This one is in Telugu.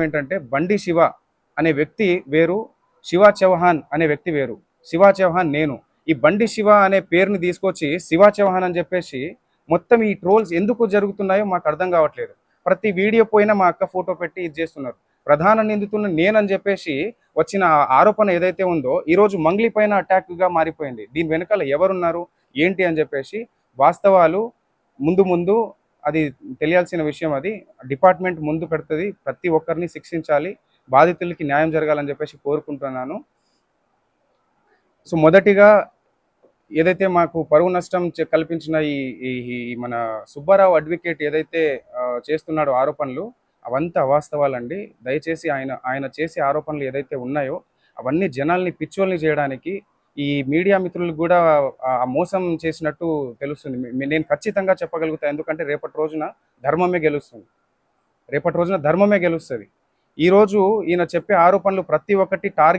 ఏంటంటే బండి శివ అనే వ్యక్తి వేరు, శివ చౌహాన్ అనే వ్యక్తి వేరు. శివ చౌహాన్ నేను. ఈ బండి శివ అనే పేరుని తీసుకొచ్చి శివ చౌహాన్ అని చెప్పేసి మొత్తం ఈ ట్రోల్స్ ఎందుకు జరుగుతున్నాయో మాకు అర్థం కావట్లేదు. ప్రతి వీడియో పోయినా మా అక్క ఫోటో పెట్టి ఇది చేస్తున్నారు. ప్రధాన నిందితుడిని నేనని చెప్పేసి వచ్చిన ఆరోపణ ఏదైతే ఉందో ఈరోజు మంగ్లీ పైన అటాక్‌గా మారిపోయింది. దీని వెనకాల ఎవరున్నారు? ఏంటి అని చెప్పేసి వాస్తవాలు ముందు ముందు అది తెలియాల్సిన విషయం అది. డిపార్ట్‌మెంట్ ముందు పెడతది. ప్రతి ఒక్కరిని శిక్షించాలి. బాధితులకి న్యాయం జరగాలని చెప్పేసి కోరుకుంటున్నాను. సో, మొదటిగా ఏదైతే మాకు పరువు నష్టం కల్పించిన ఈ ఈ ఈ మన సుబ్బారావు అడ్వకేట్ ఏదైతే చేస్తున్నాడో ఆరోపణలు, అవంతా అవాస్తవాలండి. దయచేసి ఆయన ఆయన చేసే ఆరోపణలు ఏదైతే ఉన్నాయో, అవన్నీ జనాల్ని పిచ్చోల్ని చేయడానికి ఈ మీడియా మిత్రులకు గూడా మోసం చేసినట్టు తెలుస్తుంది. నేను ఖచ్చితంగా చెప్పగలుగుతా. ఎందుకంటే రేపటి రోజున ధర్మమే గెలుస్తుంది. రేపటి రోజున ధర్మమే గెలుస్తది. ఈరోజు ఈయన చెప్పే ఆరోపణలు ప్రతి ఒక్కటి టార్గెట్